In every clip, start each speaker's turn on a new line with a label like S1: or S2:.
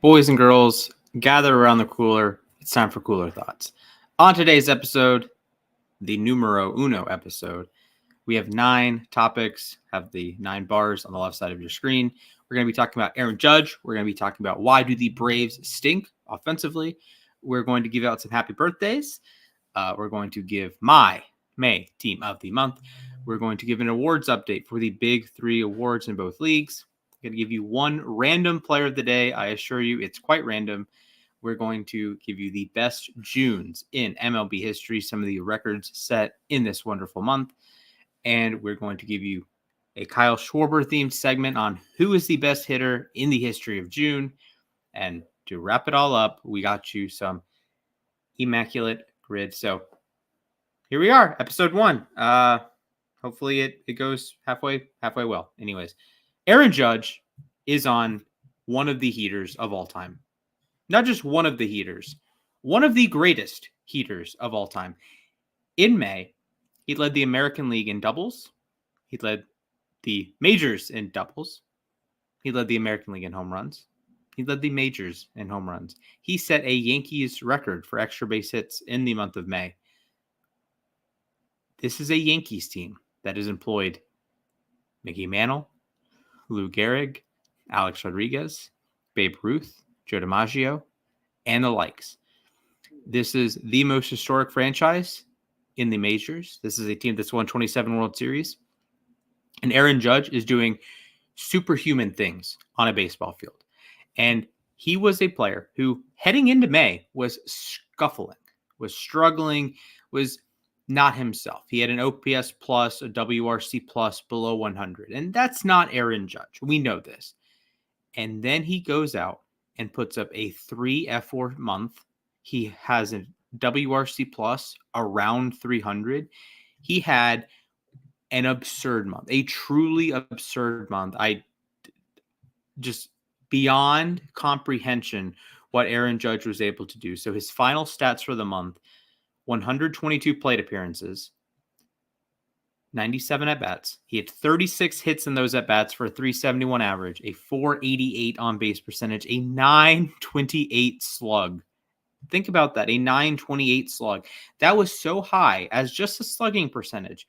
S1: Boys and girls, gather around the cooler. It's time for Cooler Thoughts. On today's episode, the numero uno episode, we have 9 topics, have the 9 bars on the left side of your screen. We're going to be talking about Aaron Judge. We're going to be talking about why do the Braves stink offensively. We're going to give out some happy birthdays. We're going to give my May Team of the Month. We're going to give an awards update for the big 3 awards in both leagues. I'm going to give you one random player of the day. I assure you it's quite random. We're going to give you the best Junes in MLB history, some of the records set in this wonderful month. And we're going to give you a Kyle Schwarber themed segment on who is the best hitter in the history of June. And to wrap it all up, we got you some Immaculate Grid. So here we are, episode 1. Hopefully it goes halfway well. Anyways, Aaron Judge is on one of the heaters of all time. Not just one of the heaters, one of the greatest heaters of all time. In May, he led the American League in doubles. He led the majors in doubles. He led the American League in home runs. He led the majors in home runs. He set a Yankees record for extra base hits in the month of May. This is a Yankees team that has employed Mickey Mantle, Lou Gehrig, Alex Rodriguez, Babe Ruth, Joe DiMaggio, and the likes. This is the most historic franchise in the majors. This is a team that's won 27 World Series. And Aaron Judge is doing superhuman things on a baseball field. And he was a player who, heading into May, was scuffling, was struggling, was not himself. He had an OPS plus, a WRC plus below 100. And that's not Aaron Judge. We know this. And then he goes out and puts up a 3 F4 month. He has a WRC plus around 300. He had an absurd month, a truly absurd month. I just beyond comprehension what Aaron Judge was able to do. So his final stats for the month: 122 plate appearances, 97 at-bats. He had 36 hits in those at-bats for a 371 average, a 488 on-base percentage, a 928 slug. Think about that, a 928 slug. That was so high as just a slugging percentage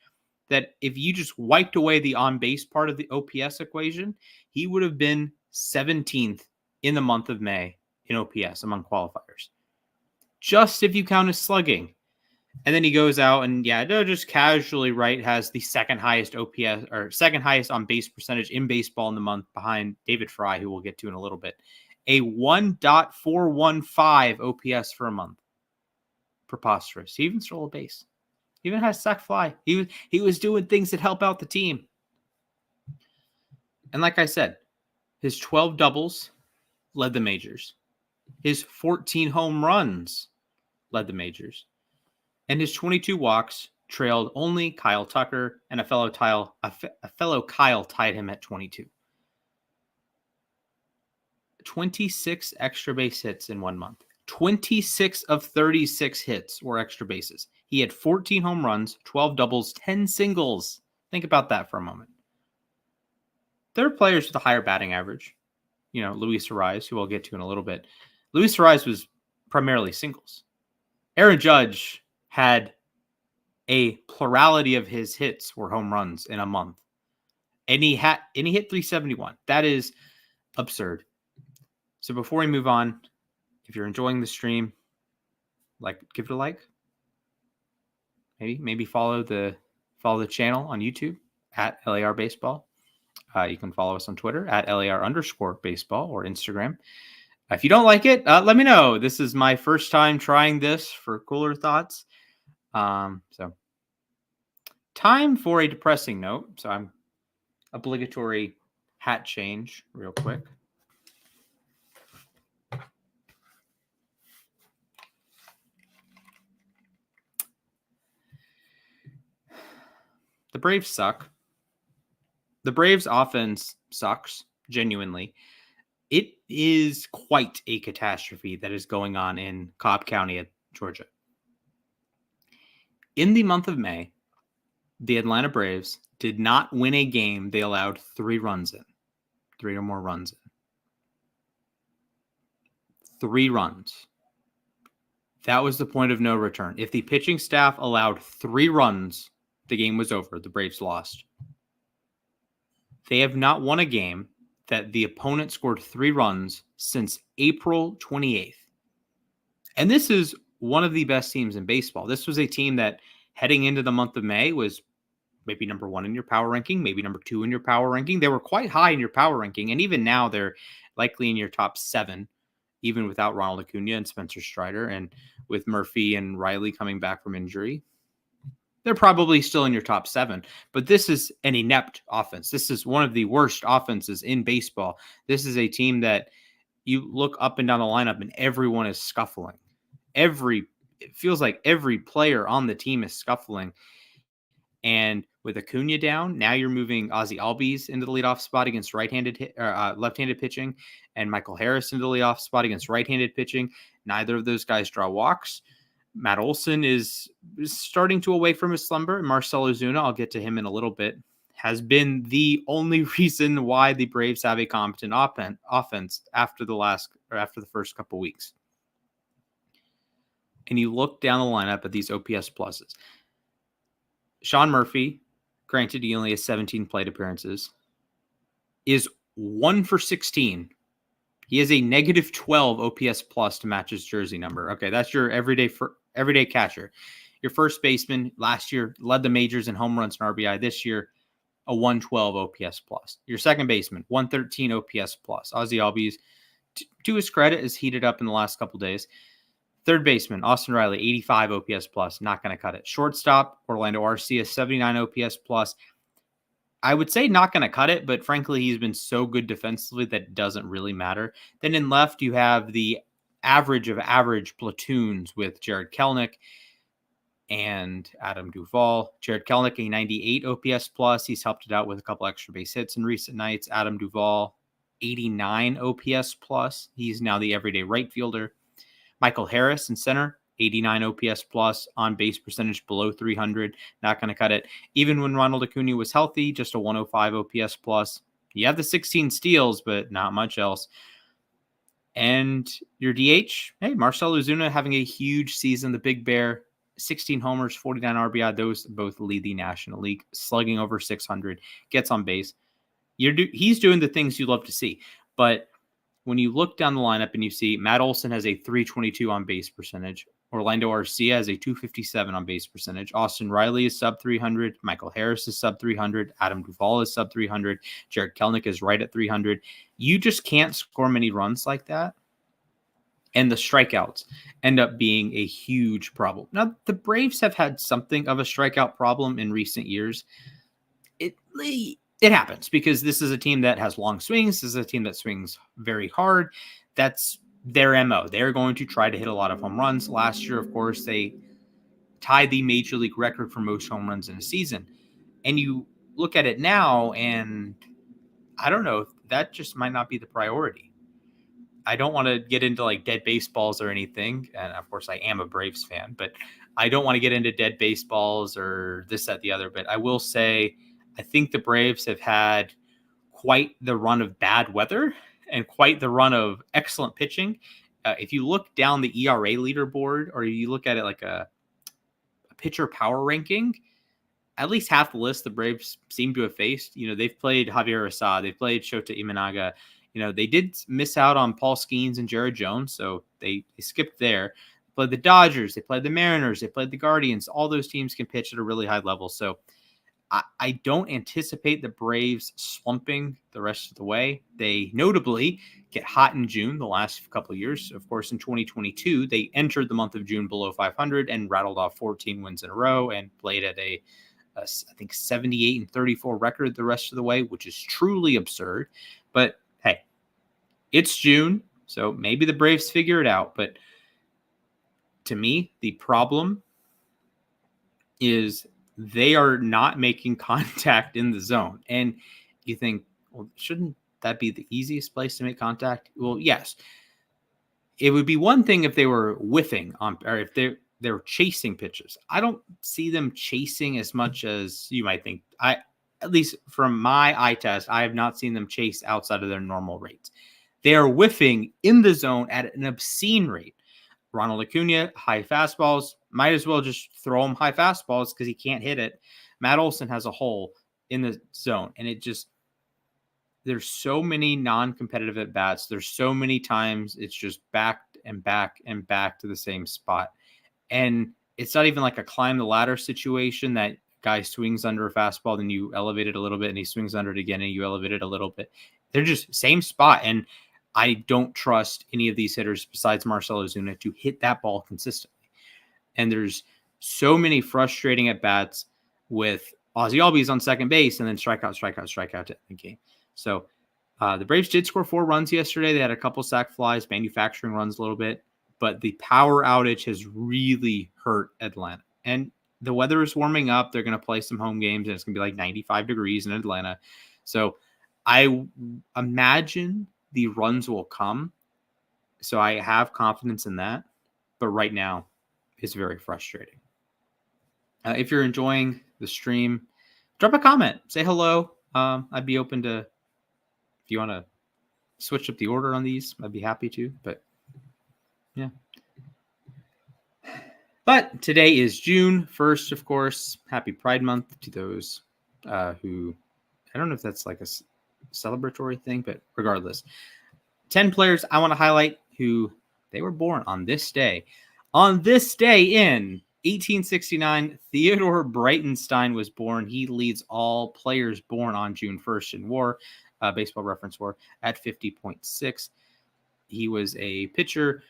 S1: that if you just wiped away the on-base part of the OPS equation, he would have been 17th in the month of May in OPS among qualifiers. Just if you count as slugging. And then he goes out and, just casually, right, has the second highest OPS or second highest on base percentage in baseball in the month behind David Fry, who we'll get to in a little bit. A 1.415 OPS for a month. Preposterous. He even stole a base. He even has sac fly. He was doing things that help out the team. And like I said, his 12 doubles led the majors. His 14 home runs led the majors. And his 22 walks trailed only Kyle Tucker, and a fellow Kyle tied him at 22. 26 extra base hits in 1 month. 26 of 36 hits were extra bases. He had 14 home runs, 12 doubles, 10 singles. Think about that for a moment. There are players with a higher batting average. Luis Ariz, who I'll get to in a little bit. Luis Ariz was primarily singles. Aaron Judge had a plurality of his hits were home runs in a month. And he hit 371. That is absurd. So before we move on, if you're enjoying the stream, give it a like. Maybe follow the channel on YouTube at LAR Baseball. You can follow us on Twitter at LAR_baseball or Instagram. If you don't like it, let me know. This is my first time trying this for Cooler Thoughts. So time for a depressing note. So I'm obligatory hat change real quick. The Braves suck. The Braves offense sucks, genuinely. It is quite a catastrophe that is going on in Cobb County, Georgia. In the month of May, the Atlanta Braves did not win a game they allowed 3 runs in. 3 or more runs in. 3 runs. That was the point of no return. If the pitching staff allowed 3 runs, the game was over. The Braves lost. They have not won a game that the opponent scored 3 runs since April 28th. And this is one of the best teams in baseball. This was a team that heading into the month of May was maybe number 1 in your power ranking, maybe number 2 in your power ranking. They were quite high in your power ranking. And even now they're likely in your top 7, even without Ronald Acuna and Spencer Strider, and with Murphy and Riley coming back from injury. They're probably still in your top 7, but this is an inept offense. This is one of the worst offenses in baseball. This is a team that you look up and down the lineup and everyone is scuffling. It feels like every player on the team is scuffling. And with Acuna down, now you're moving Ozzie Albies into the leadoff spot against left-handed pitching, and Michael Harris into the leadoff spot against right-handed pitching. Neither of those guys draw walks. Matt Olson is starting to awake from his slumber. And Marcell Ozuna, I'll get to him in a little bit, has been the only reason why the Braves have a competent offense after the first couple weeks. And you look down the lineup at these OPS pluses. Sean Murphy, granted he only has 17 plate appearances, is 1 for 16. He has a negative 12 OPS plus to match his jersey number. Okay, that's your everyday catcher. Your first baseman last year led the majors in home runs and RBI. This year, a 112 OPS plus. Your second baseman, 113 OPS plus. Ozzie Albies, to his credit, is heated up in the last couple days. Third baseman, Austin Riley, 85 OPS plus. Not going to cut it. Shortstop, Orlando Arcia, 79 OPS plus. I would say not going to cut it, but frankly, he's been so good defensively that it doesn't really matter. Then in left, you have the average of average platoons with Jared Kelenic and Adam Duvall. Jared Kelenic, a 98 OPS plus. He's helped it out with a couple extra base hits in recent nights. Adam Duvall, 89 OPS plus. He's now the everyday right fielder. Michael Harris in center, 89 OPS plus, on base percentage below 300. Not going to cut it. Even when Ronald Acuna was healthy, just a 105 OPS plus. You have the 16 steals, but not much else. And your DH, hey, Marcell Ozuna having a huge season. The Big Bear, 16 homers, 49 RBI. Those both lead the National League, slugging over 600, gets on base. He's doing the things you love to see. But when you look down the lineup and you see Matt Olson has a 322 on base percentage, Orlando Arcia has a 257 on base percentage, Austin Riley is sub 300, Michael Harris is sub 300, Adam Duvall is sub 300, Jared Kelenic is right at 300. You just can't score many runs like that. And the strikeouts end up being a huge problem. Now, the Braves have had something of a strikeout problem in recent years. It happens because this is a team that has long swings. This is a team that swings very hard. That's their MO. They're going to try to hit a lot of home runs. Last year, of course, they tied the Major League record for most home runs in a season. And you look at it now, and I don't know, that just might not be the priority. I don't want to get into like dead baseballs or anything. And of course, I am a Braves fan, but I don't want to get into dead baseballs or this, that, the other. But I will say, I think the Braves have had quite the run of bad weather and quite the run of excellent pitching. If you look down the ERA leaderboard, or you look at it like a pitcher power ranking, at least half the list the Braves seem to have faced. You know, they've played Javier Assad, they've played Shota Imanaga. You know, they did miss out on Paul Skeens and Jared Jones, so they skipped there. They played the Dodgers, they played the Mariners, they played the Guardians. All those teams can pitch at a really high level. So I don't anticipate the Braves slumping the rest of the way. They notably get hot in June the last couple of years. Of course, in 2022, they entered the month of June below 500 and rattled off 14 wins in a row and played at I think 78-34 record the rest of the way, which is truly absurd. But hey, it's June, so maybe the Braves figure it out. But to me, the problem is they are not making contact in the zone. And you think, well, shouldn't that be the easiest place to make contact? Well, yes. It would be one thing if they were whiffing on, or if they were chasing pitches. I don't see them chasing as much as you might think. At least from my eye test, I have not seen them chase outside of their normal rates. They are whiffing in the zone at an obscene rate. Ronald Acuna, high fastballs. Might as well just throw him high fastballs because he can't hit it. Matt Olson has a hole in the zone, and there's so many non-competitive at bats. There's so many times it's just back and back and back to the same spot. And it's not even like a climb the ladder situation that guy swings under a fastball, then you elevate it a little bit, and he swings under it again, and you elevate it a little bit. They're just same spot. And I don't trust any of these hitters besides Marcell Ozuna to hit that ball consistently. And there's so many frustrating at bats with Ozzy Albies on second base and then strikeout to end the game. So the Braves did score 4 runs yesterday. They had a couple sac flies, manufacturing runs a little bit, but the power outage has really hurt Atlanta. And the weather is warming up. They're going to play some home games, and it's going to be like 95 degrees in Atlanta. So I imagine the runs will come. So I have confidence in that. But right now, it's very frustrating. If you're enjoying the stream, drop a comment. Say hello. I'd be open to, if you want to switch up the order on these, I'd be happy to. But yeah. But today is June 1st, of course. Happy Pride Month to those who, I don't know if that's like a celebratory thing, but regardless. 10 players I want to highlight who they were born on this day. On this day in 1869, Theodore Breitenstein was born. He leads all players born on June 1st in WAR, Baseball Reference WAR, at 50.6. He was a pitcher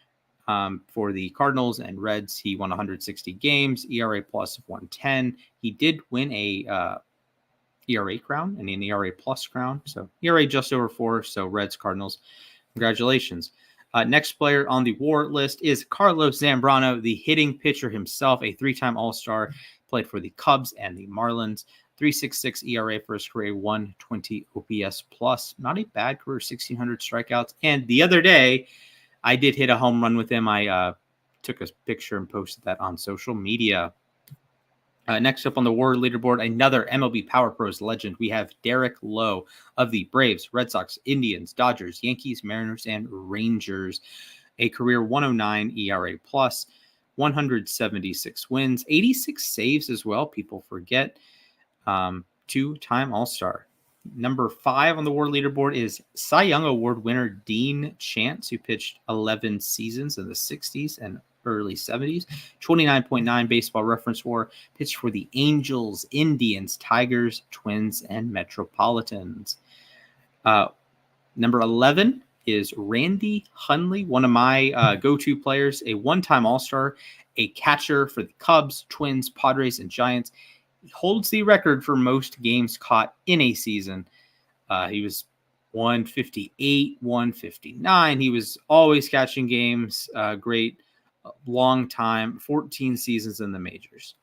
S1: for the Cardinals and Reds. He won 160 games, ERA plus of 110. He did win a ERA crown and an ERA plus crown. So ERA just over 4. So Reds, Cardinals, congratulations. Next player on the WAR list is Carlos Zambrano, the hitting pitcher himself, a 3-time All-Star, played for the Cubs and the Marlins. 3.66 ERA for his career, 120 OPS plus. Not a bad career, 1,600 strikeouts. And the other day, I did hit a home run with him. I took a picture and posted that on social media. Next up on the WAR leaderboard, another MLB Power Pros legend. We have Derek Lowe of the Braves, Red Sox, Indians, Dodgers, Yankees, Mariners, and Rangers. A career 109 ERA plus, 176 wins, 86 saves as well. People forget. 2-time All-Star. Number 5 on the WAR leaderboard is Cy Young Award winner Dean Chance, who pitched 11 seasons in the 60s and early 70s. 29.9 Baseball Reference WAR, pitched for the Angels, Indians, Tigers, Twins, and Metropolitans. Number 11 is Randy Hundley, one of my go-to players, a 1-time All-Star, a catcher for the Cubs, Twins, Padres, and Giants. He holds the record for most games caught in a season. He was 158, 159. He was always catching games. Great long time, 14 seasons in the majors.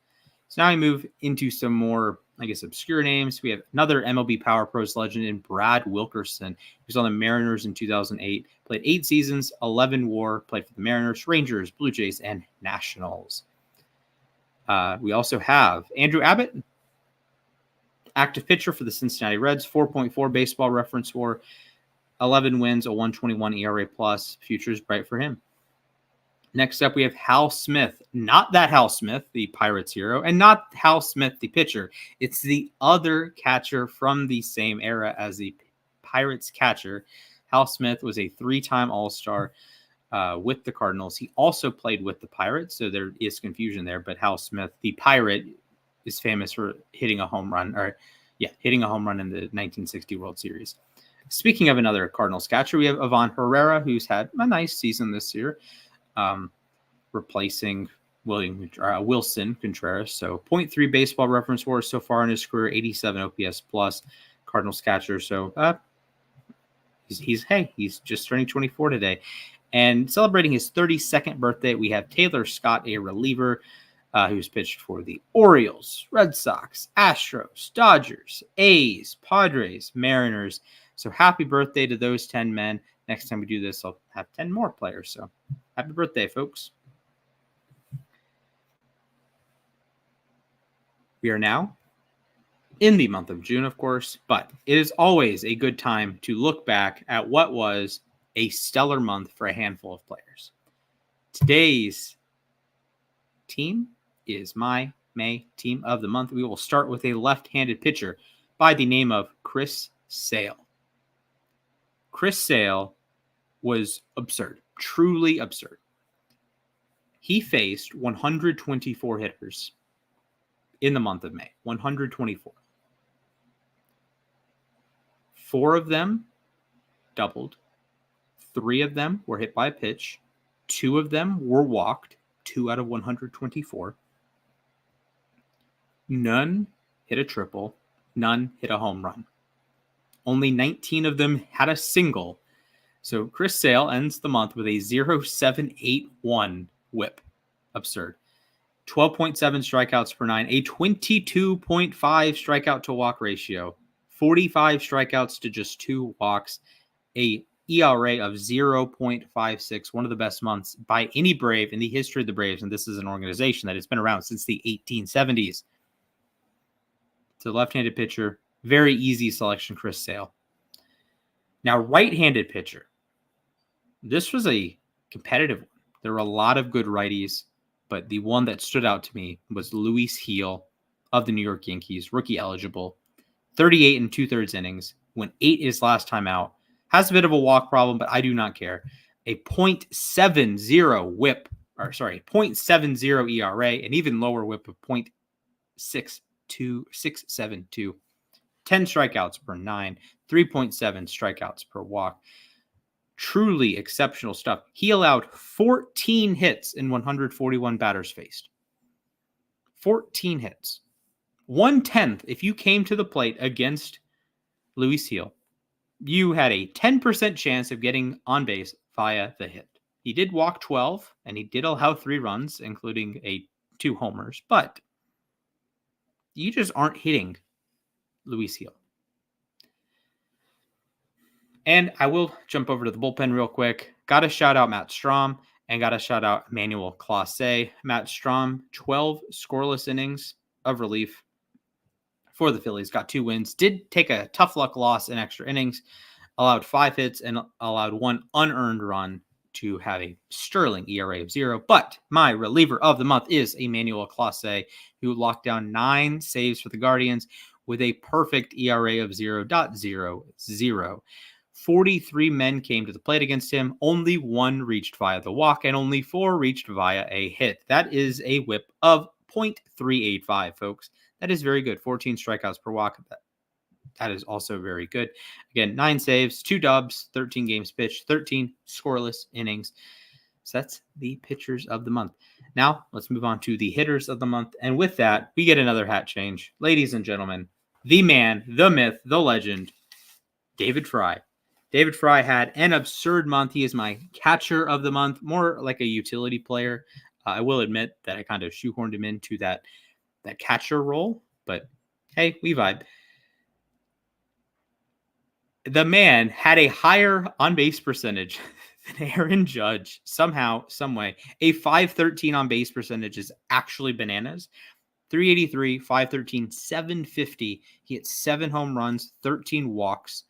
S1: So now we move into some more, I guess, obscure names. We have another MLB Power Pros legend in Brad Wilkerson. He was on the Mariners in 2008, played 8 seasons, 11 WAR, played for the Mariners, Rangers, Blue Jays, and Nationals. We also have Andrew Abbott, active pitcher for the Cincinnati Reds, 4.4 Baseball Reference WAR, 11 wins, a 121 ERA plus. Future's bright for him. Next up, we have Hal Smith. Not that Hal Smith, the Pirates hero, and not Hal Smith, the pitcher. It's the other catcher from the same era as the Pirates catcher. Hal Smith was a 3-time All-Star with the Cardinals. He also played with the Pirates, so there is confusion there. But Hal Smith, the Pirate, is famous for hitting a home run in the 1960 World Series. Speaking of another Cardinals catcher, we have Ivan Herrera, who's had a nice season this year, replacing Wilson Contreras. So 0.3 Baseball Reference WAR so far in his career, 87 OPS plus. Cardinals catcher. So he's just turning 24 today. And celebrating his 32nd birthday, we have Taylor Scott, a reliever who's pitched for the Orioles, Red Sox, Astros, Dodgers, A's, Padres, Mariners. So happy birthday to those 10 men. Next time we do this, I'll have 10 more players. So happy birthday, folks. We are now in the month of June, of course, but it is always a good time to look back at what was a stellar month for a handful of players. Today's team is my May team of the month. We will start with a left-handed pitcher by the name of Chris Sale. Chris Sale was absurd, truly absurd. He faced 124 hitters in the month of May, 124. 4 of them doubled. 3 of them were hit by a pitch. 2 of them were walked, 2 out of 124. None hit a triple. None hit a home run. Only 19 of them had a single. So Chris Sale ends the month with a 0.781 whip. Absurd. 12.7 strikeouts per 9, a 22.5 strikeout to walk ratio, 45 strikeouts to just 2 walks, a ERA of 0.56, one of the best months by any Brave in the history of the Braves, and this is an organization that has been around since the 1870s. It's a left-handed pitcher, very easy selection, Chris Sale. Now, right-handed pitcher. This was a competitive one. There were a lot of good righties, but the one that stood out to me was Luis Gil of the New York Yankees, rookie eligible, 38 and 2/3 innings, went 8 his last time out, has a bit of a walk problem, but I do not care. A 0.70 whip, 0.70 ERA, an even lower whip of 0.672, 10 strikeouts per 9, 3.7 strikeouts per walk. Truly exceptional stuff. He allowed 14 hits in 141 batters faced. 14 hits. 1/10 if you came to the plate against Luis Gil, you had a 10% chance of getting on base via the hit. He did walk 12, and he did allow 3 runs, including 2 homers, but you just aren't hitting Luis Gil. And I will jump over to the bullpen real quick. Got to shout out Matt Strahm and got to shout out Emmanuel Clase. Matt Strahm, 12 scoreless innings of relief for the Phillies. Got 2 wins. Did take a tough luck loss in extra innings. Allowed 5 hits and allowed 1 unearned run to have a sterling ERA of 0. But my reliever of the month is Emmanuel Clase, who locked down 9 saves for the Guardians with a perfect ERA of 0.00. 43 men came to the plate against him. Only 1 reached via the walk, and only 4 reached via a hit. That is a whip of 0.385, folks. That is very good. 14 strikeouts per walk. That is also very good. Again, 9 saves, 2 dubs, 13 games pitched, 13 scoreless innings. So that's the pitchers of the month. Now, let's move on to the hitters of the month. And with that, we get another hat change. Ladies and gentlemen, the man, the myth, the legend, David Fry. David Fry had an absurd month. He is my catcher of the month, more like a utility player. I will admit that I kind of shoehorned him into that catcher role, but hey, we vibe. The man had a higher on-base percentage than Aaron Judge somehow, some way. A 513 on-base percentage is actually bananas. 383, 513, 750. He hit 7 home runs, 13 walks.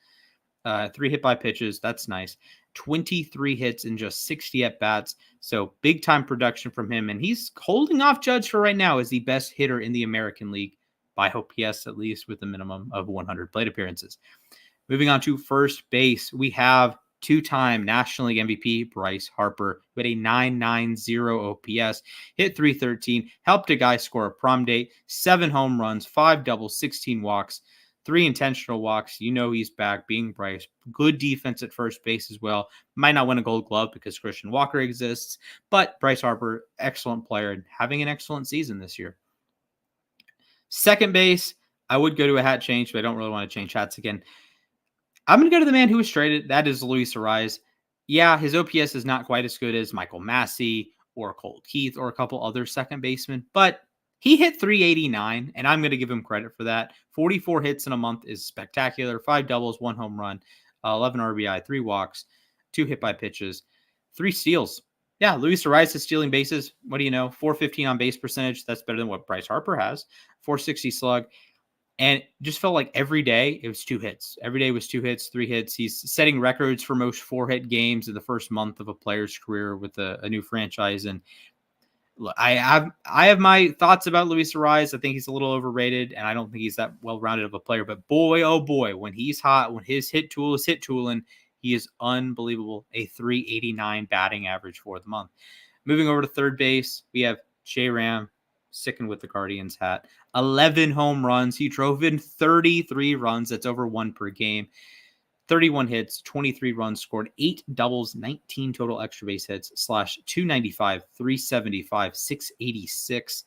S1: 3 hit by pitches. That's nice. 23 hits in just 60 at-bats. So big-time production from him. And he's holding off Judge for right now as the best hitter in the American League by OPS, at least with a minimum of 100 plate appearances. Moving on to first base, we have 2-time National League MVP Bryce Harper with a 990 OPS, hit 313, helped a guy score a prom date, 7 home runs, 5 doubles, 16 walks. 3 intentional walks. You know he's back, being Bryce. Good defense at first base as well. Might not win a Gold Glove because Christian Walker exists, but Bryce Harper, excellent player, and having an excellent season this year. Second base, I would go to a hat change, but I don't really want to change hats again. I'm going to go to the man who was traded. That is Luis Arraez. Yeah, his OPS is not quite as good as Michael Massey or Colt Keith or a couple other second basemen, but he hit 389, and I'm going to give him credit for that. 44 hits in a month is spectacular. 5 doubles, 1 home run, 11 RBI, 3 walks, 2 hit by pitches, 3 steals. Yeah, Luis Arraez is stealing bases. What do you know? 415 on base percentage. That's better than what Bryce Harper has. 460 slug. And just felt like every day it was 2 hits. Every day was 2 hits, 3 hits. He's setting records for most 4-hit games in the first month of a player's career with a new franchise. And look, I have my thoughts about Luis Ariz. I think he's a little overrated, and I don't think he's that well-rounded of a player. But boy, oh boy, when he's hot, when his hit tool is hit tooling, he is unbelievable. A 389 batting average for the month. Moving over to third base, we have J-Ram, sticking with the Guardians hat. 11 home runs. He drove in 33 runs. That's over 1 per game. 31 hits, 23 runs scored, 8 doubles, 19 total extra base hits, slash 295, 375, 686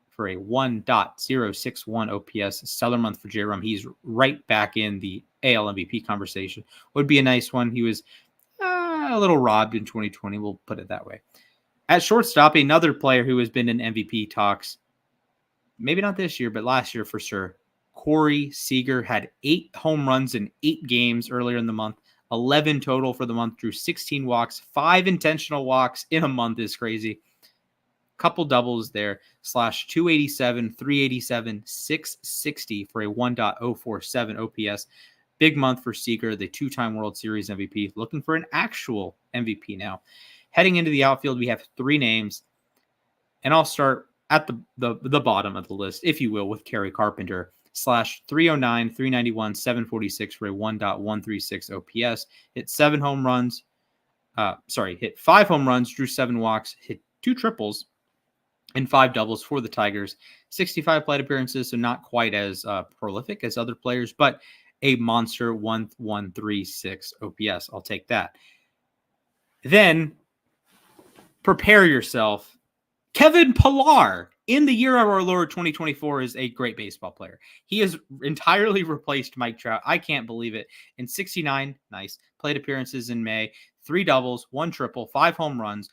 S1: for a 1.061 OPS. Stellar month for J-Rum. He's right back in the AL MVP conversation. Would be a nice one. He was a little robbed in 2020. We'll put it that way. At shortstop, another player who has been in MVP talks, maybe not this year, but last year for sure. Corey Seager had 8 home runs in 8 games earlier in the month, 11 total for the month, drew 16 walks, 5 intentional walks in a month is crazy. Couple doubles there, slash 287, 387, 660 for a 1.047 OPS. Big month for Seager, the 2-time World Series MVP, looking for an actual MVP now. Heading into the outfield, we have 3 names, and I'll start at the bottom of the list, if you will, with Kerry Carpenter. Slash 309, 391, 746 for a 1.136 OPS. Hit 7 home runs. Hit 5 home runs, drew 7 walks, hit 2 triples, and 5 doubles for the Tigers. 65 plate appearances, so not quite as prolific as other players, but a monster 1.136 OPS. I'll take that. Then prepare yourself. Kevin Pillar, in the year of our Lord 2024, is a great baseball player. He has entirely replaced Mike Trout. I can't believe it. In 69, nice, plate appearances in May, 3 doubles, 1 triple, 5 home runs,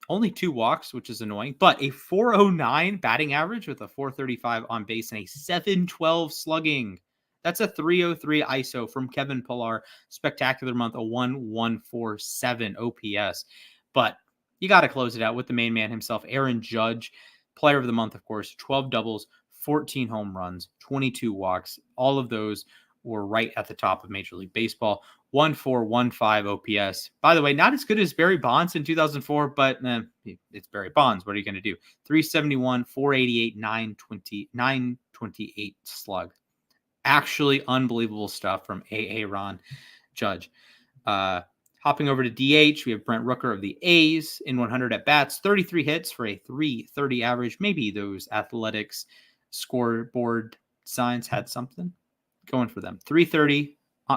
S1: only 2 walks, which is annoying, but a 409 batting average with a 435 on base and a 712 slugging. That's a 303 ISO from Kevin Pillar. Spectacular month, a 1.147 OPS. But you got to close it out with the main man himself, Aaron Judge, player of the month, of course, 12 doubles, 14 home runs, 22 walks. All of those were right at the top of Major League Baseball. 1.415 OPS. By the way, not as good as Barry Bonds in 2004, but it's Barry Bonds. What are you going to do? 371, 488, 928 slug. Actually unbelievable stuff from Aaron Judge. Hopping over to DH, we have Brent Rooker of the A's in 100 at-bats, 33 hits for a 330 average. Maybe those Athletics scoreboard signs had something going for them. 330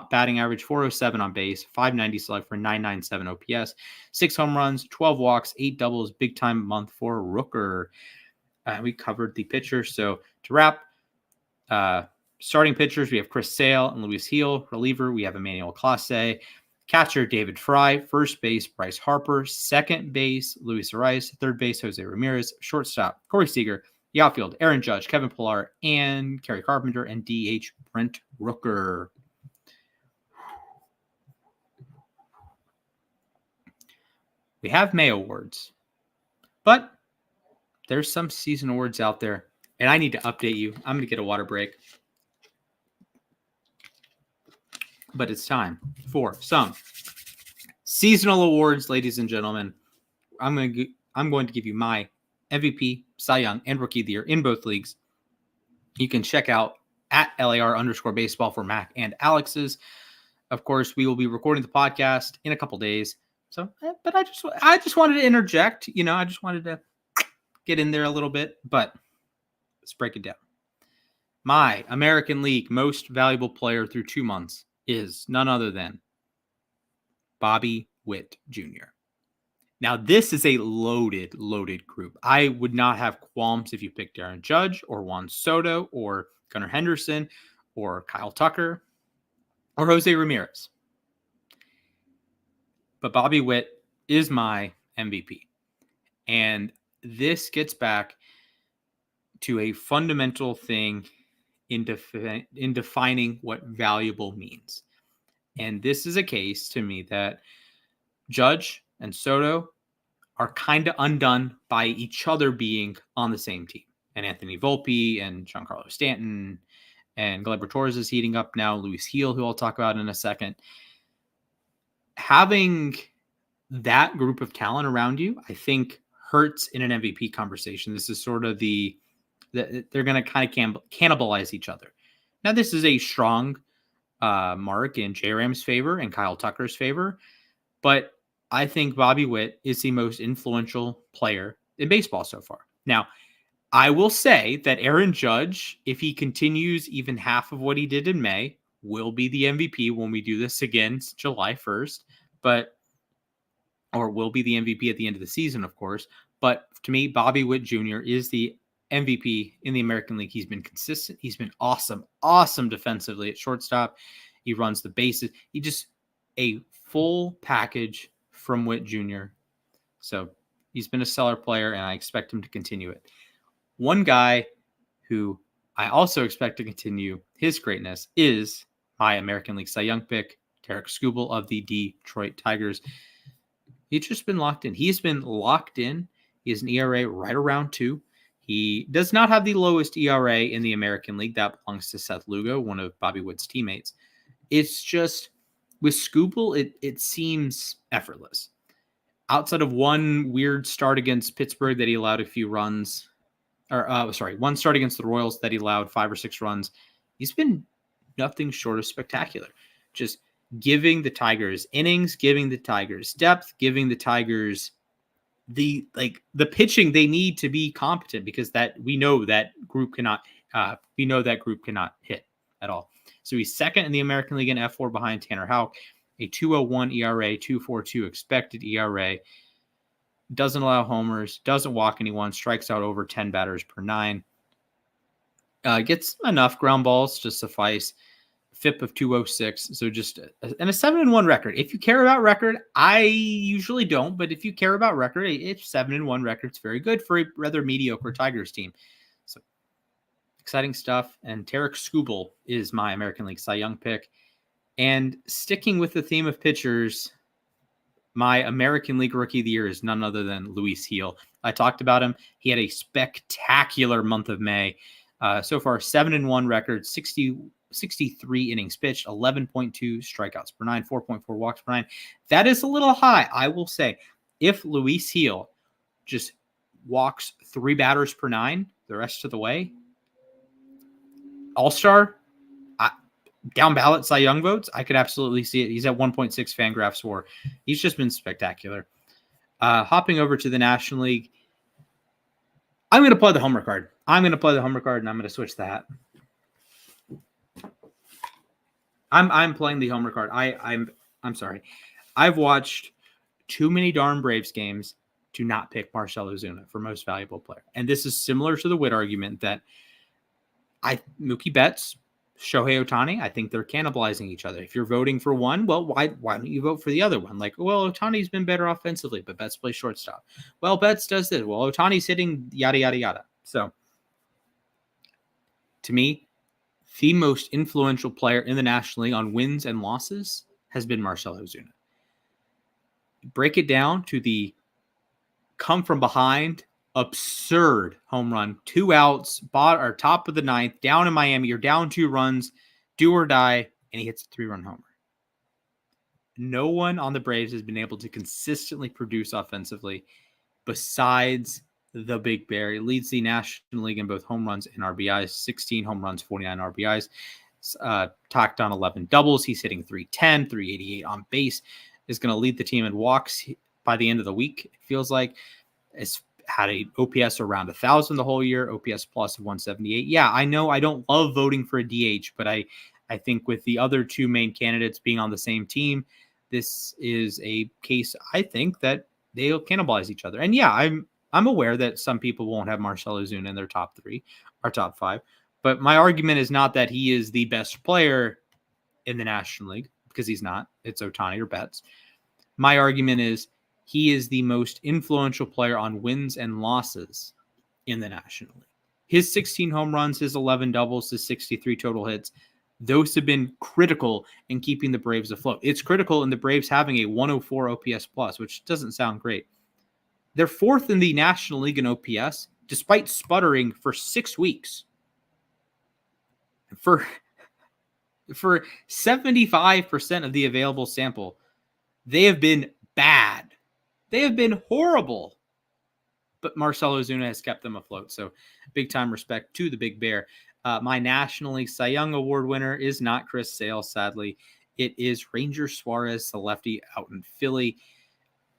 S1: batting average, 407 on base, 590 slug for 997 OPS, 6 home runs, 12 walks, 8 doubles, big-time month for Rooker. We covered the pitchers. So to wrap, starting pitchers, we have Chris Sale and Luis Gil. Reliever, we have Emmanuel Clase. Catcher, David Fry. First base, Bryce Harper. Second base, Luis Ariz. Third base, Jose Ramirez. Shortstop, Corey Seager. The outfield, Aaron Judge, Kevin Pillar, and Kerry Carpenter. And DH, Brent Rooker. We have May awards, but there's some season awards out there, and I need to update you. I'm going to get a water break. But it's time for some seasonal awards, ladies and gentlemen. I'm going to give you my MVP, Cy Young, and Rookie of the Year in both leagues. You can check out at LAR_baseball for Mac and Alex's. Of course, we will be recording the podcast in a couple days. So, but I just wanted to interject. I just wanted to get in there a little bit. But let's break it down. My American League most valuable player through 2 months is none other than Bobby Witt Jr. Now, this is a loaded group. I would not have qualms if you picked Aaron Judge or Juan Soto or Gunnar Henderson or Kyle Tucker or Jose Ramirez. But Bobby Witt is my MVP. And this gets back to a fundamental thing in defining what valuable means. And this is a case to me that Judge and Soto are kind of undone by each other being on the same team. and Anthony Volpe and Giancarlo Stanton, and Gleyber Torres is heating up now. Luis Gil, who I'll talk about in a second. Having that group of talent around you, I think, hurts in an MVP conversation. This is sort of they're going to kind of cannibalize each other. Now, this is a strong mark in J-Ram's favor and Kyle Tucker's favor, but I think Bobby Witt is the most influential player in baseball so far. Now, I will say that Aaron Judge, if he continues even half of what he did in May, will be the MVP when we do this again July 1st, or will be the MVP at the end of the season, of course. But to me, Bobby Witt Jr. is the MVP in the American League. He's been consistent. He's been awesome defensively at shortstop. He runs the bases. He just a full package from Witt Jr. So he's been a stellar player, and I expect him to continue it. One guy who I also expect to continue his greatness is my American League Cy Young pick, Tarik Skubal of the Detroit Tigers. He's just been locked in. He's been locked in. He has an ERA right around 2. He does not have the lowest ERA in the American League. That belongs to Seth Lugo, one of Bobby Witt's teammates. It's just, with Skubal, it seems effortless. Outside of one weird start against Pittsburgh that he allowed a few runs, one start against the Royals that he allowed 5 or 6 runs, he's been nothing short of spectacular. Just giving the Tigers innings, giving the Tigers depth, giving the Tigers the pitching they need to be competent, because we know that group cannot hit at all. So he's second in the American League in F4 behind Tanner Houck, a 2.01 ERA, 2.42 expected ERA, doesn't allow homers, doesn't walk anyone, strikes out over 10 batters per 9, gets enough ground balls to suffice. FIP of 206, so just a 7-1 record. If you care about record, I usually don't, but if you care about record, a 7-1 record is very good for a rather mediocre Tigers team. So exciting stuff. And Tarik Skubal is my American League Cy Young pick. And sticking with the theme of pitchers, my American League Rookie of the Year is none other than Luis Gil. I talked about him. He had a spectacular month of May. So far, 7-1 record, 63 innings pitched, 11.2 strikeouts per 9, 4.4 walks per 9. That is a little high, I will say. If Luis Gil just walks 3 batters per 9 the rest of the way, All-Star, down ballot Cy Young votes, I could absolutely see it. He's at 1.6 Fangraphs WAR. He's just been spectacular. Hopping over to the National League, I'm going to play the homer card. And I'm going to switch the hat. I'm playing the homer card. I'm sorry. I've watched too many darn Braves games to not pick Marcell Ozuna for most valuable player. And this is similar to the Witt argument that Mookie Betts, Shohei Ohtani, I think they're cannibalizing each other. If you're voting for one, well, why don't you vote for the other one? Like, well, Ohtani's been better offensively, but Betts plays shortstop. Well, Betts does this. Well, Ohtani's hitting yada, yada, yada. So to me, the most influential player in the National League on wins and losses has been Marcell Ozuna. Break it down to the come from behind, absurd home run, 2 outs, top of the 9th, down in Miami. You're down 2 runs, do or die, and he hits a 3-run homer. No one on the Braves has been able to consistently produce offensively besides the Big Bear. He leads the National League in both home runs and RBIs, 16 home runs, 49 RBIs, tacked on 11 doubles. He's hitting 310, 388 on base, is going to lead the team in walks by the end of the week. It feels like it's had a OPS around 1,000 the whole year, OPS plus of 178. Yeah, I know I don't love voting for a DH, but I think with the other 2 main candidates being on the same team, this is a case, I think, that they'll cannibalize each other. And yeah, I'm aware that some people won't have Marcell Ozuna in their top 3 or top 5, but my argument is not that he is the best player in the National League, because he's not. It's Ohtani or Betts. My argument is he is the most influential player on wins and losses in the National League. His 16 home runs, his 11 doubles, his 63 total hits, those have been critical in keeping the Braves afloat. It's critical in the Braves having a 104 OPS plus, which doesn't sound great. They're 4th in the National League in OPS, despite sputtering for 6 weeks. For 75% of the available sample, they have been bad. They have been horrible. But Marcell Ozuna has kept them afloat. So big time respect to the Big Bear. My National League Cy Young Award winner is not Chris Sale, sadly. It is Ranger Suarez, the lefty out in Philly.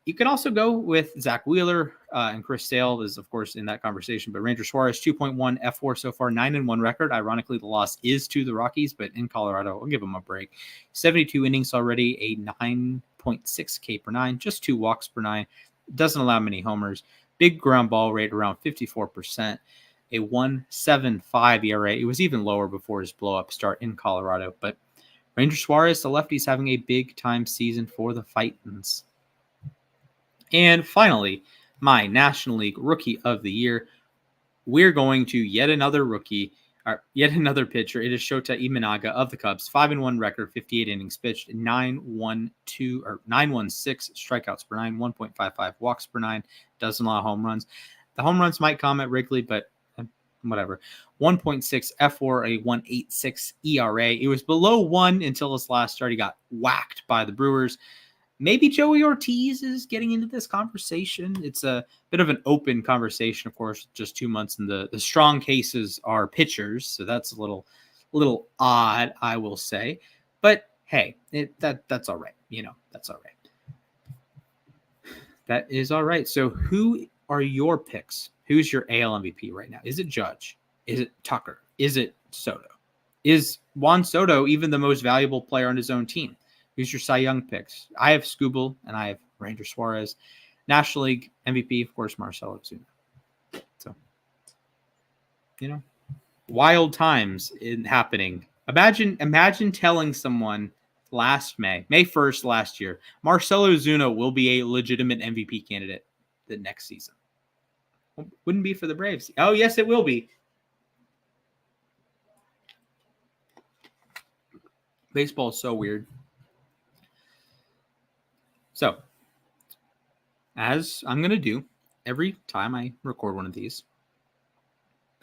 S1: You can also go with Zach Wheeler, and Chris Sale is, of course, in that conversation. But Ranger Suarez, 2.1 F4 so far, 9-1 record. Ironically, the loss is to the Rockies, but in Colorado, I'll give them a break. 72 innings already, a 9.6 K per 9, just 2 walks per 9. Doesn't allow many homers. Big ground ball rate around 54%. A 1.75 ERA. It was even lower before his blow-up start in Colorado. But Ranger Suarez, the lefty's having a big-time season for the Fightins. And finally, my National League Rookie of the Year. We're going to yet another rookie, or yet another pitcher. It is Shota Imanaga of the Cubs. 5-1 record, 58 innings pitched, 9.16 strikeouts per 9, 1.55 walks per 9. Doesn't allow home runs. The home runs might come at Wrigley, but whatever. 1.6 F4, a 1.86 ERA. It was below 1 until his last start. He got whacked by the Brewers. Maybe Joey Ortiz is getting into this conversation. It's a bit of an open conversation, of course, just 2 months, and the strong cases are pitchers, so that's a little odd, I will say. But hey, that's all right. That's all right. That is all right. So who are your picks? Who's your AL MVP right now? Is it Judge? Is it Tucker? Is it Soto? Is Juan Soto even the most valuable player on his own team? Who's your Cy Young picks? I have Skubal and I have Ranger Suarez. National League MVP, of course, Marcell Ozuna. So, wild times happening. Imagine telling someone last May 1st last year, Marcell Ozuna will be a legitimate MVP candidate the next season. Wouldn't be for the Braves. Oh, yes, it will be. Baseball is so weird. So, as I'm going to do every time I record one of these,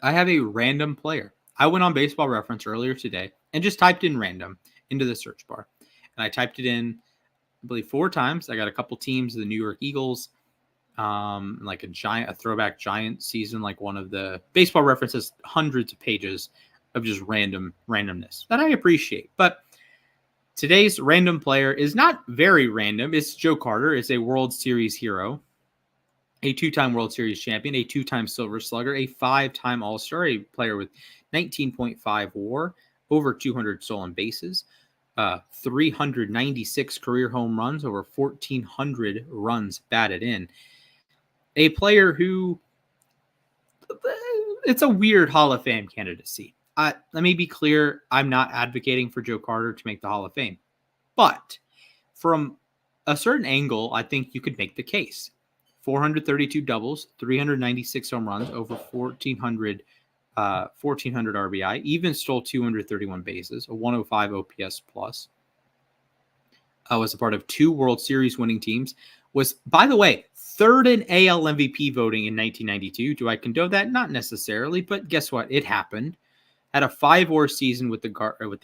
S1: I have a random player. I went on Baseball Reference earlier today and just typed in random into the search bar. And I typed it in, I believe, 4 times. I got a couple teams, the New York Eagles, like a throwback Giant season, like one of the Baseball Reference has hundreds of pages of just randomness that I appreciate. But today's random player is not very random. It's Joe Carter. It's a World Series hero, a 2-time World Series champion, a 2-time Silver Slugger, a 5-time All-Star, a player with 19.5 WAR, over 200 stolen bases, 396 career home runs, over 1,400 runs batted in. A player who, it's a weird Hall of Fame candidacy. Let me be clear. I'm not advocating for Joe Carter to make the Hall of Fame. But from a certain angle, I think you could make the case. 432 doubles, 396 home runs, over 1,400 RBI, even stole 231 bases, a 105 OPS plus. Was a part of 2 World Series winning teams. Was, by the way, 3rd in AL MVP voting in 1992. Do I condone that? Not necessarily, but guess what? It happened. Had a 5 WAR season with the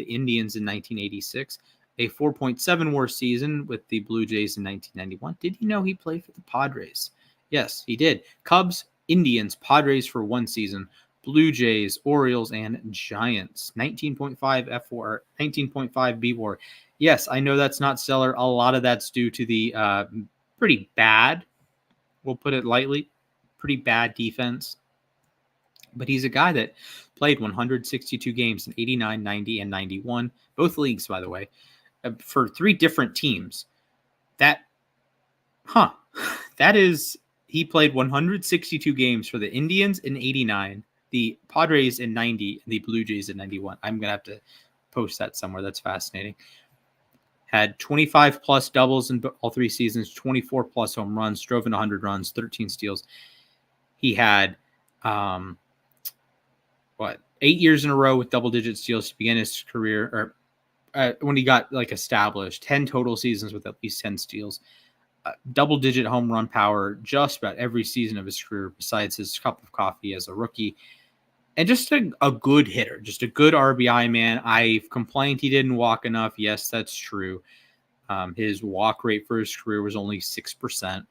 S1: Indians in 1986, a 4.7 WAR season with the Blue Jays in 1991. Did you know he played for the Padres? Yes, he did. Cubs, Indians, Padres for 1 season, Blue Jays, Orioles, and Giants. 19.5 F4, 19.5 B WAR. Yes, I know that's not stellar. A lot of that's due to the pretty bad, we'll put it lightly, pretty bad defense. But he's a guy that played 162 games in 89, 90, and 91. Both leagues, by the way, for 3 different teams. He played 162 games for the Indians in 89, the Padres in 90, and the Blue Jays in 91. I'm going to have to post that somewhere. That's fascinating. Had 25 plus doubles in all 3 seasons, 24 plus home runs, drove in 100 runs, 13 steals. He had 8 years in a row with double-digit steals to begin his career, or when he got established. 10 total seasons with at least 10 steals. double-digit home run power just about every season of his career besides his cup of coffee as a rookie. And just a good hitter, just a good RBI man. I've complained he didn't walk enough. Yes, that's true. His walk rate for his career was only 6%.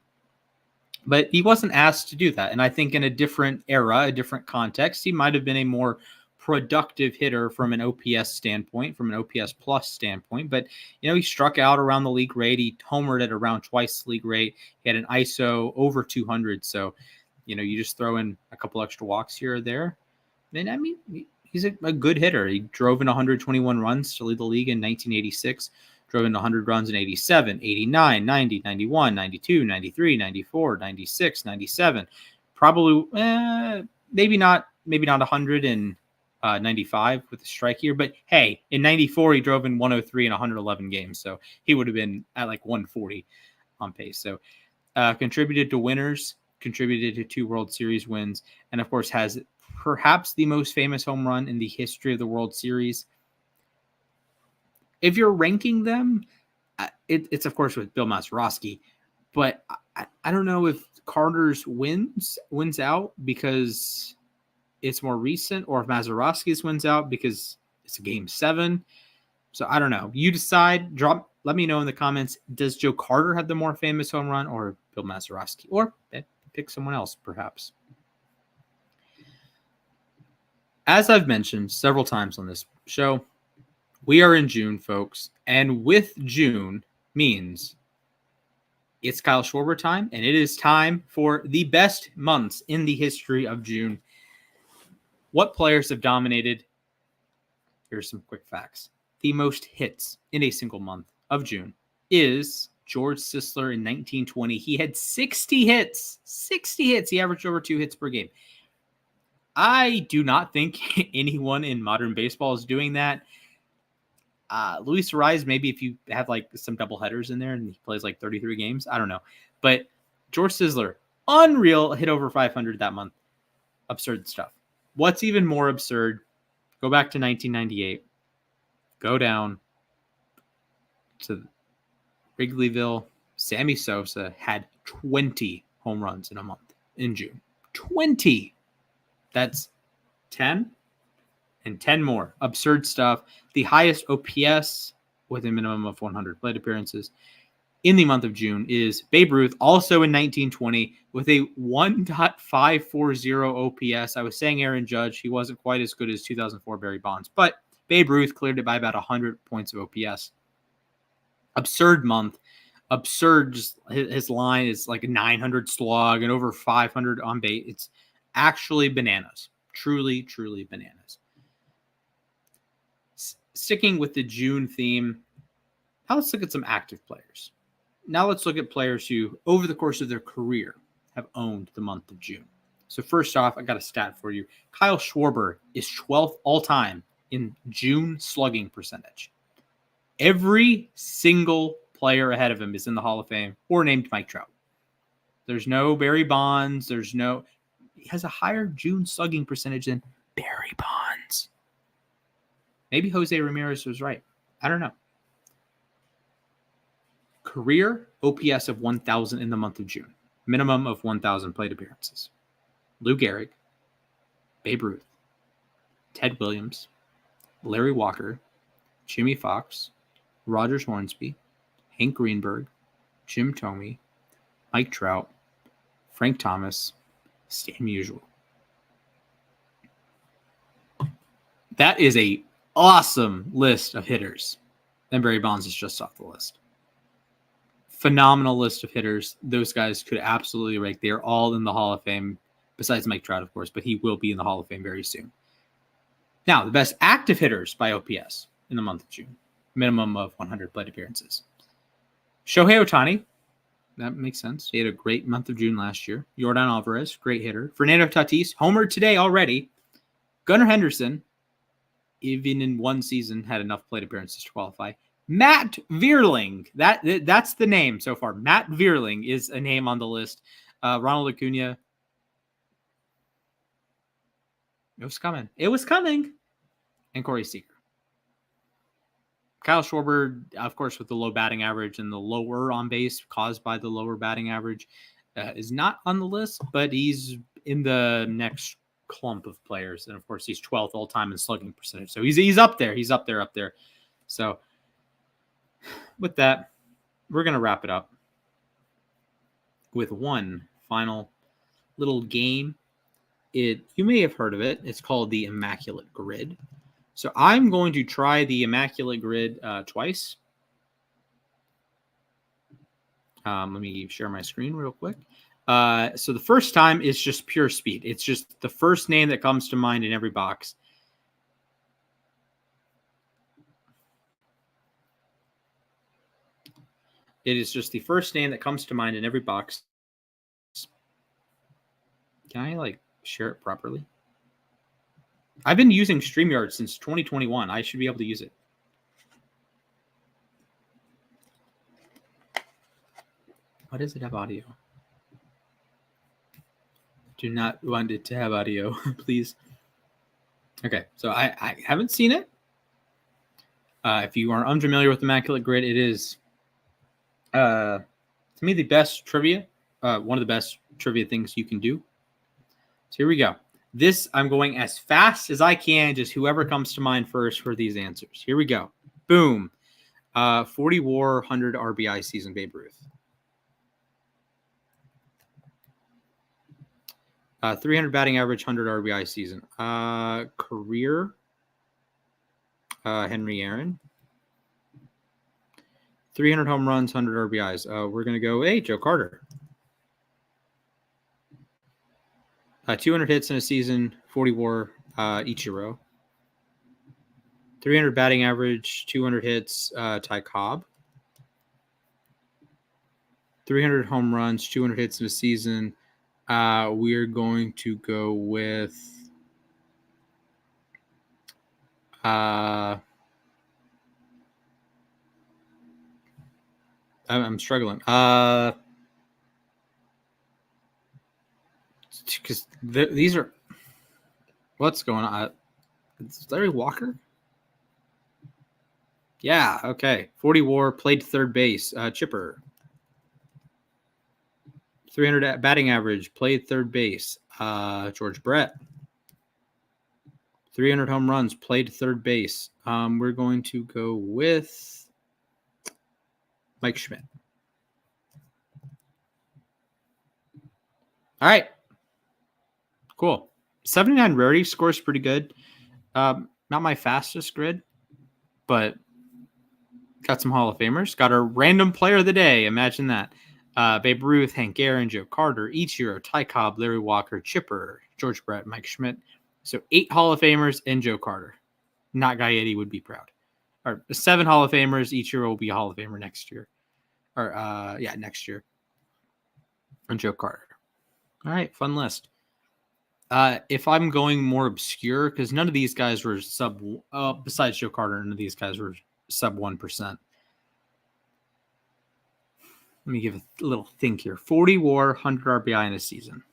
S1: But he wasn't asked to do that. And I think in a different era, a different context, he might have been a more productive hitter from an OPS standpoint, from an OPS plus standpoint. But, he struck out around the league rate. He homered at around twice the league rate. He had an ISO over 200. So, you just throw in a couple extra walks here or there. And I mean, he's a good hitter. He drove in 121 runs to lead the league in 1986. Drove in 100 runs in 87, 89, 90, 91, 92, 93, 94, 96, 97. Probably, maybe not 100 in 95 with the strike year. But hey, in 94, he drove in 103 in 111 games. So he would have been at like 140 on pace. So contributed to winners, contributed to 2 World Series wins, and of course has perhaps the most famous home run in the history of the World Series. If you're ranking them, it's of course with Bill Mazeroski, but I don't know if Carter's wins out because it's more recent, or if Mazeroski's wins out because it's a Game 7. So I don't know. You decide. Let me know in the comments. Does Joe Carter have the more famous home run, or Bill Mazeroski, or pick someone else perhaps? As I've mentioned several times on this show, we are in June, folks, and with June means it's Kyle Schwarber time, and it is time for the best months in the history of June. What players have dominated? Here's some quick facts. The most hits in a single month of June is George Sisler in 1920. He had 60 hits. 60 hits. He averaged over 2 hits per game. I do not think anyone in modern baseball is doing that. Luis Ariz, maybe if you have like some double headers in there and he plays like 33 games, I don't know. But George Sisler, unreal, hit over 500 that month. Absurd stuff. What's even more absurd? Go back to 1998. Go down to Wrigleyville. Sammy Sosa had 20 home runs in a month in June. 20. That's 10 and 10 more. Absurd stuff. The highest OPS with a minimum of 100 plate appearances in the month of June is Babe Ruth, also in 1920, with a 1.540 OPS. I was saying Aaron Judge. He wasn't quite as good as 2004 Barry Bonds, but Babe Ruth cleared it by about 100 points of OPS. Absurd month. Absurd. Just his line is like a 900 slog and over 500 on base. It's actually bananas. Truly, truly bananas. Sticking with the June theme, now let's look at some active players. Now let's look at players who, over the course of their career, have owned the month of June. So first off, I got a stat for you. Kyle Schwarber is 12th all-time in June slugging percentage. Every single player ahead of him is in the Hall of Fame or named Mike Trout. There's no Barry Bonds. He has a higher June slugging percentage than Barry Bonds. Maybe Jose Ramirez was right. I don't know. Career OPS of 1,000 in the month of June. Minimum of 1,000 plate appearances. Lou Gehrig, Babe Ruth, Ted Williams, Larry Walker, Jimmy Fox, Rogers Hornsby, Hank Greenberg, Jim Thome, Mike Trout, Frank Thomas, Stan Musial. That is a awesome list of hitters. Then Barry Bonds is just off the list. Phenomenal list of hitters. Those guys could absolutely rank. They're all in the Hall of Fame, besides Mike Trout, of course, but he will be in the Hall of Fame very soon. Now, the best active hitters by OPS in the month of June. Minimum of 100 plate appearances. Shohei Ohtani. That makes sense. He had a great month of June last year. Yordan Alvarez, great hitter. Fernando Tatis, homered today already. Gunnar Henderson, even in one season, had enough plate appearances to qualify. Matt Vierling. That's the name so far. Matt Vierling is a name on the list. Ronald Acuna. It was coming. And Corey Seager. Kyle Schwarber, of course, with the low batting average and the lower on base caused by the lower batting average, is not on the list, but he's in the next clump of players. And of course, he's 12th all time in slugging percentage. So he's up there. He's up there. So with that, we're going to wrap it up with one final little game. You may have heard of it. It's called the Immaculate Grid. So I'm going to try the Immaculate Grid twice. Let me share my screen real quick. So the first time is just pure speed. It's just the first name that comes to mind in every box. It is just the first name that comes to mind in every box. Can I share it properly? I've been using StreamYard since 2021. I should be able to use it. Why does it have audio? Do not want it to have audio, please. Okay, so I haven't seen it. If you are unfamiliar with Immaculate Grid, it is, to me, the best trivia. One of the best trivia things you can do. So here we go. This, I'm going as fast as I can, just whoever comes to mind first for these answers. Here we go. Boom. 40 WAR, 100 RBI season, Babe Ruth. 300 batting average, 100 RBI season. Career, Henry Aaron. 300 home runs, 100 RBIs. We're going to go, Joe Carter. 200 hits in a season, 40 WAR, Ichiro. 300 batting average, 200 hits, Ty Cobb. 300 home runs, 200 hits in a season. We're going to go with I'm struggling. Because these are what's going on? It's Larry Walker. Yeah, okay. 40 WAR, played third base. Chipper. 300 batting average, played third base. George Brett. 300 home runs, played third base. We're going to go with Mike Schmidt. All right. Cool. 79 rarity scores pretty good. Not my fastest grid, but got some Hall of Famers. Got a random player of the day. Imagine that. Babe Ruth, Hank Aaron, Joe Carter, Ichiro, Ty Cobb, Larry Walker, Chipper, George Brett, Mike Schmidt. So 8 Hall of Famers and Joe Carter. Not Gaetti would be proud. Or 7 Hall of Famers. Ichiro will be a Hall of Famer next year. Or next year. And Joe Carter. All right, fun list. If I'm going more obscure, because none of these guys were besides Joe Carter, none of these guys were sub 1%. Let me give a little think here. 40 WAR, 100 RBI in a season.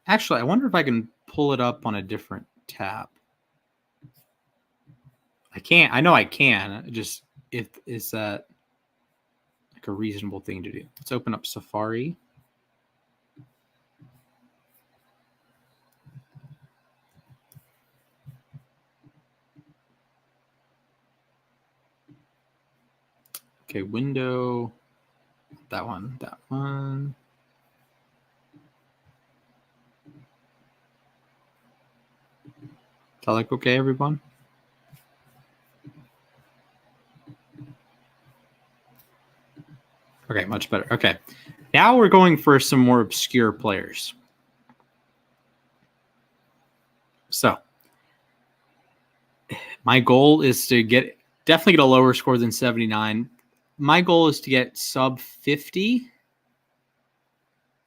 S1: Actually, I wonder if I can pull it up on a different tab. I can't. I know I can. Just is that like a reasonable thing to do? Let's open up Safari. Okay, window. That one. Is that like okay, everyone? Okay, much better. Okay. Now we're going for some more obscure players. So my goal is to definitely get a lower score than 79. My goal is to get sub 50,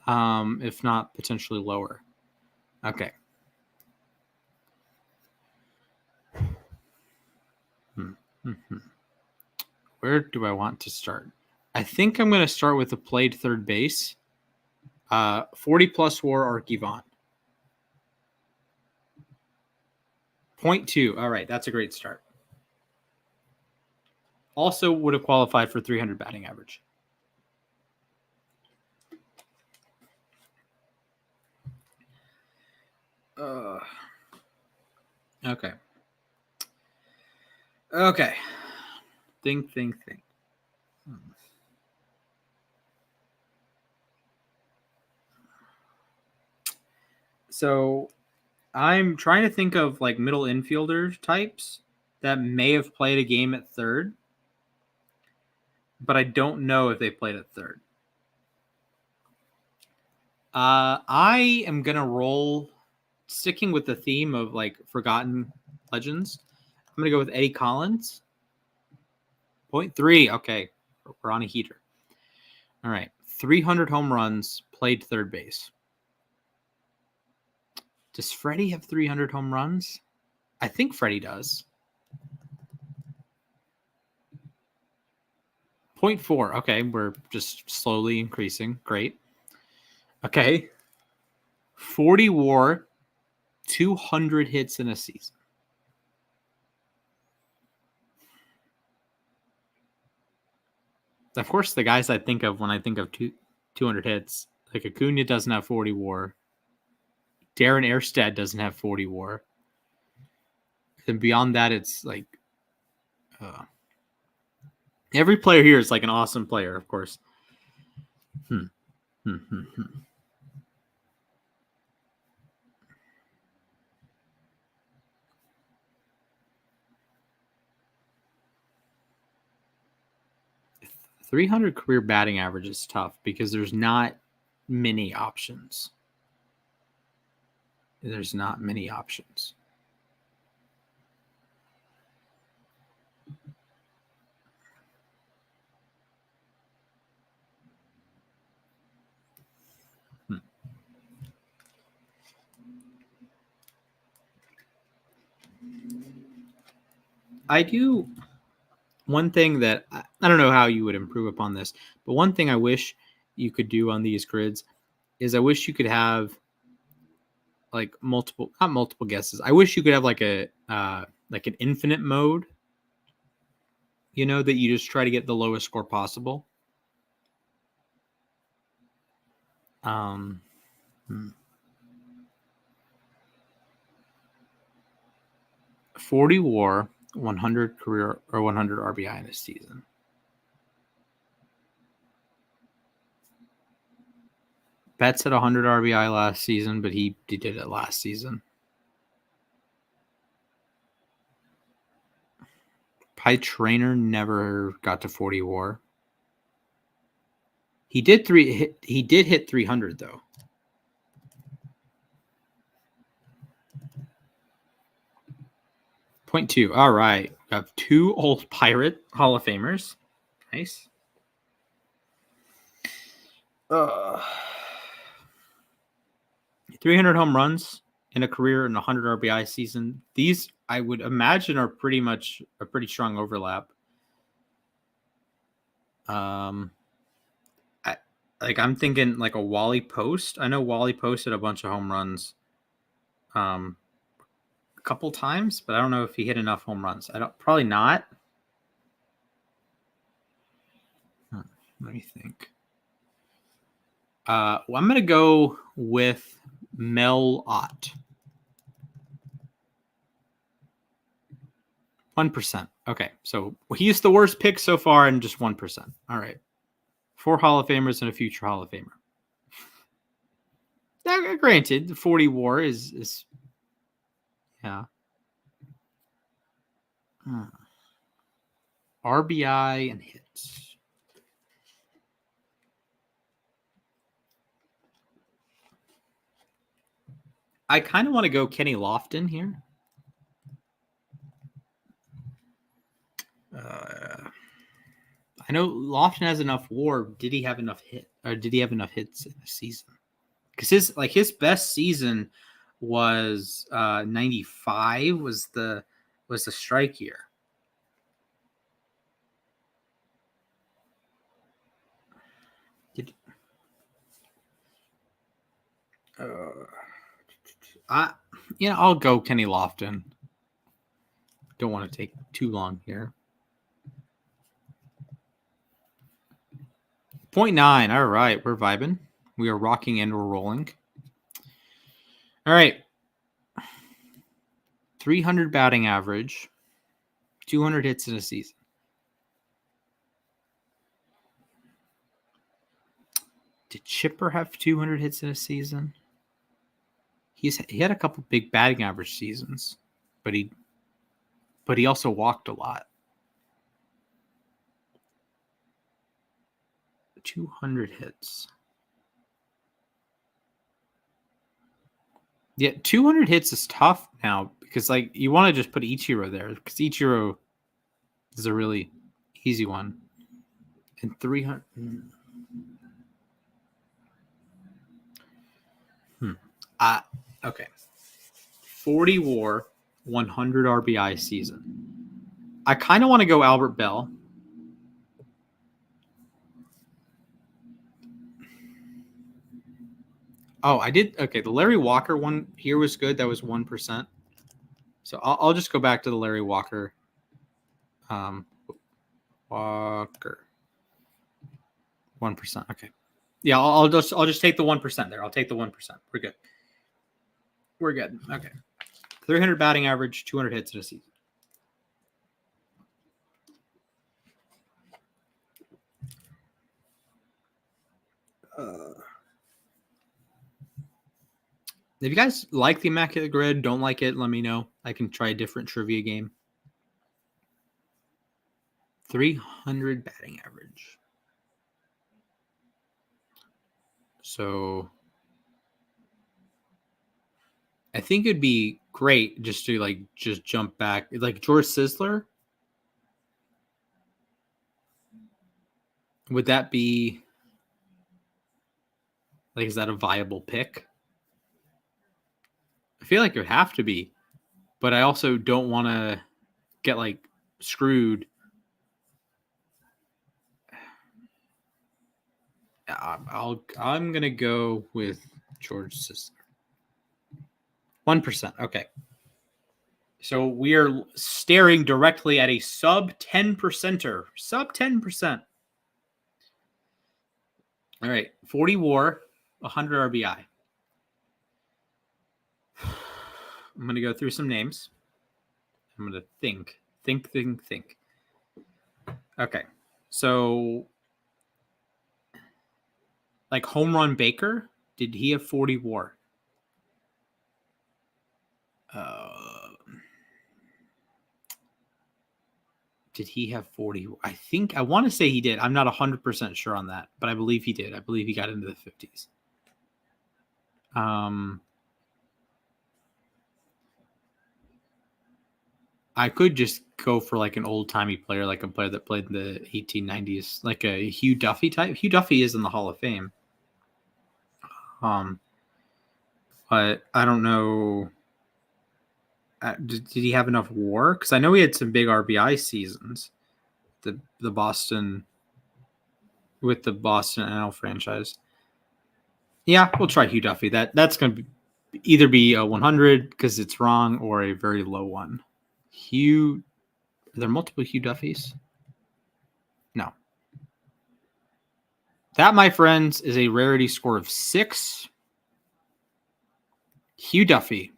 S1: if not potentially lower. Okay. Where do I want to start? I think I'm going to start with the played third base. 40 plus WAR Archie Vaughn. .2. All right, that's a great start. Also would have qualified for 300 batting average. Okay. Okay. Think. So I'm trying to think of like middle infielder types that may have played a game at third, but I don't know if they played at third. I am gonna roll, sticking with the theme of like forgotten legends. I'm gonna go with Eddie Collins. .3. Okay, we're on a heater. All right, 300 home runs, played third base. Does Freddie have 300 home runs? I think Freddie does. .4. Okay, we're just slowly increasing. Great. Okay. 40 WAR, 200 hits in a season. Of course, the guys I think of when I think of 200 hits, like Acuna doesn't have 40 WAR. Darren Erstad doesn't have 40 WAR. And beyond that, it's like every player here is like an awesome player, of course. 300 career batting average is tough because there's not many options. There's not many options. I do one thing that I don't know how you would improve upon this, but one thing I wish you could do on these grids is I wish you could have like not multiple guesses. I wish you could have like like an infinite mode, you know, that you just try to get the lowest score possible. 40 WAR, 100 career or 100 RBI in a season. Betts had 100 RBI last season, but he did it last season. Pie Trainer never got to 40 WAR. He did hit 300 though. .2. All right. We have 2 old Pirate Hall of Famers. Nice. 300 home runs in a career and 100 RBI season. These, I would imagine, are pretty much a pretty strong overlap. I'm thinking like a Wally Post. I know Wally posted a bunch of home runs a couple times, but I don't know if he hit enough home runs. Probably not. Let me think. I'm going to go with Mel Ott. 1%. Okay, so he's the worst pick so far and just 1%. All right. 4 Hall of Famers and a future Hall of Famer. Now, granted, the 40 WAR is yeah. RBI and hits. I kind of want to go Kenny Lofton here. I know Lofton has enough WAR. Did he have enough hits in the season? Because his best season was 95 was the strike year. I'll go Kenny Lofton. Don't want to take too long here. 0.9. All right, we're vibing. We are rocking and we're rolling. All right. 300 batting average, 200 hits in a season. Did Chipper have 200 hits in a season? He had a couple big batting average seasons, but he also walked a lot. 200 hits. Yeah, 200 hits is tough now because like you want to just put Ichiro there because Ichiro is a really easy one. And 300. Okay. 40 WAR, 100 RBI season. I kind of want to go Albert Bell. Oh, I did. Okay, the Larry Walker one here was good. That was 1%. So I'll just go back to the Larry Walker. Walker. 1%. Okay. Yeah, I'll just take the 1% there. I'll take the 1%. We're good. We're good. Okay. 300 batting average, 200 hits in a season. If you guys like the Immaculate Grid, don't like it, let me know. I can try a different trivia game. 300 batting average. So I think it'd be great just to just jump back. Like George Sisler. Would that be is that a viable pick? I feel like it would have to be, but I also don't want to get screwed. I'm gonna go with George Sisler. 1%. Okay. So we are staring directly at a sub 10%er. Sub 10%. All right. 40 WAR, 100 RBI. I'm going to go through some names. I'm going to think. Okay. So, Home Run Baker, did he have 40 WAR? Did he have 40? I want to say he did. I'm not 100% sure on that, but I believe he did. I believe he got into the 50s. I could just go for an old-timey player, a player that played in the 1890s, like a Hugh Duffy type. Hugh Duffy is in the Hall of Fame. But I don't know. Did he have enough WAR? Because I know he had some big RBI seasons. The Boston with the Boston NL franchise. Yeah, we'll try Hugh Duffy. That's going to either be a 100 because it's wrong or a very low one. Are there multiple Hugh Duffys? No. That, my friends, is a rarity score of 6. Hugh Duffy,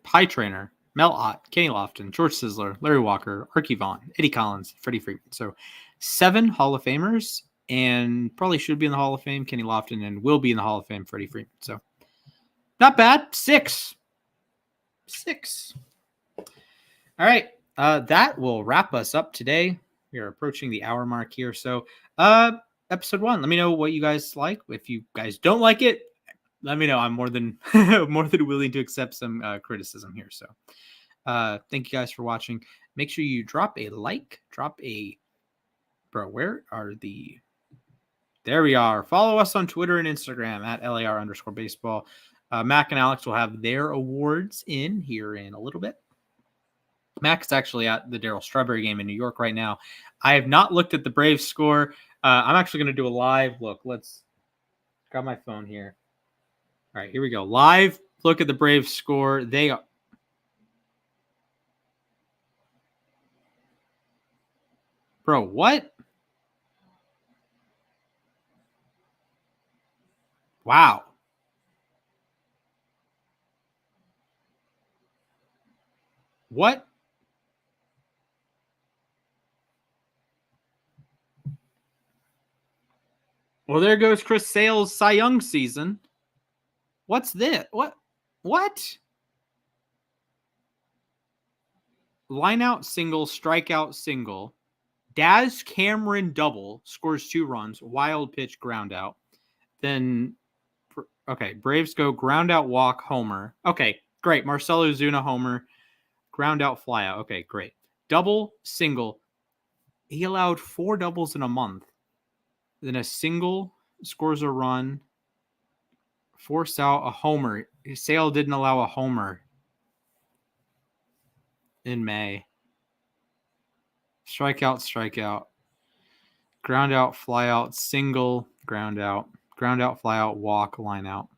S1: Pie Trainer, Mel Ott, Kenny Lofton, George Sisler, Larry Walker, Archie Vaughn, Eddie Collins, Freddie Freeman. So 7 Hall of Famers, and probably should be in the Hall of Fame, Kenny Lofton, and will be in the Hall of Fame, Freddie Freeman. So not bad. 6. All right. That will wrap us up today. We are approaching the hour mark here. So episode 1, let me know what you guys like. If you guys don't like it, let me know. I'm more than willing to accept some criticism here. So thank you guys for watching. Make sure you drop a like, where are the, there we are. Follow us on Twitter and Instagram at LAR_baseball. Mac and Alex will have their awards in here in a little bit. Mac is actually at the Darryl Strawberry game in New York right now. I have not looked at the Braves score. I'm actually going to do a live look. Let's grab my phone here. All right, here we go. Live look at the Braves score. They are Bro, what? Wow. What? Well, there goes Chris Sale's Cy Young season. What's this? What? Line out single, strikeout single. Daz Cameron double, scores 2 runs, wild pitch ground out. Then, okay, Braves go ground out walk, homer. Okay, great. Marcelo Zuna homer, ground out fly out. Okay, great. Double, single. He allowed 4 doubles in a month. Then a single, scores a run, force out a homer. Sale didn't allow a homer in May. Strikeout. Ground out, fly out, single, ground out, fly out, walk, line out.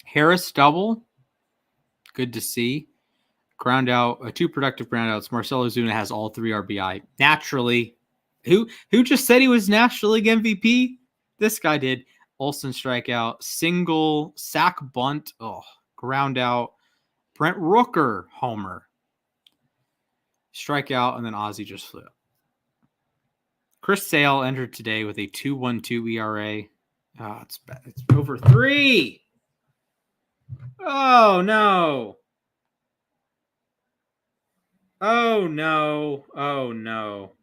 S1: Harris double. Good to see. Ground out, 2 productive ground outs. Marcelo Zuna has all 3 RBI. Naturally. Who just said he was National League MVP? This guy did. Olsen strikeout, single, sack bunt, ground out. Brent Rooker homer. Strikeout, and then Ozzie just flew. Chris Sale entered today with a 2.12 ERA. Oh, it's bad. It's over 3. Oh, no. Oh, no. Oh, no.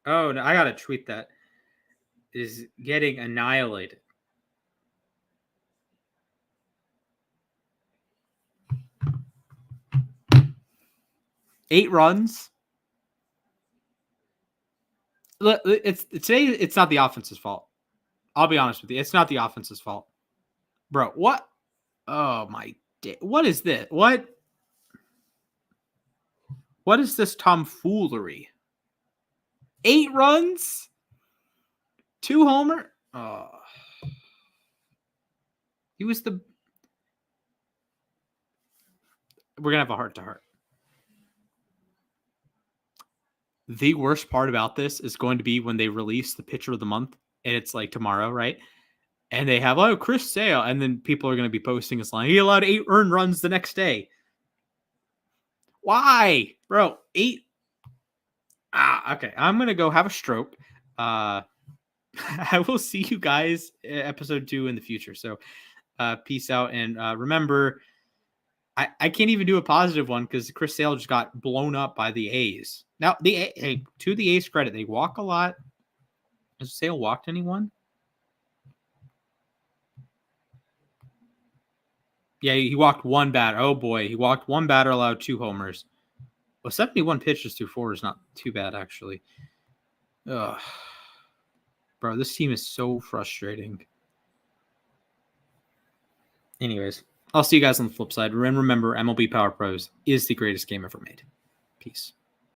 S1: Oh, no. I got to tweet that. Is getting annihilated. Eight runs. Today. It's not the offense's fault. I'll be honest with you. It's not the offense's fault, bro. What? Oh my! What is this? What is this tomfoolery? 8 runs, 2 homer. Oh, he was the. We're gonna have a heart-to-heart. The worst part about this is going to be when they release the pitcher of the month, and it's like tomorrow, right? And they have, Chris Sale, and then people are going to be posting his line. He allowed 8 earned runs the next day. Why? Bro, 8. Okay. I'm going to go have a stroke. I will see you guys episode 2 in the future. So peace out. And remember, I can't even do a positive one because Chris Sale just got blown up by the A's. Now, to the A's credit, they walk a lot. Has Sale walked anyone? Yeah, he walked 1 batter. Oh, boy. He walked 1 batter, allowed 2 homers. Well, 71 pitches through 4 is not too bad, actually. Ugh. Bro, this team is so frustrating. Anyways, I'll see you guys on the flip side. And remember, MLB Power Pros is the greatest game ever made. Peace.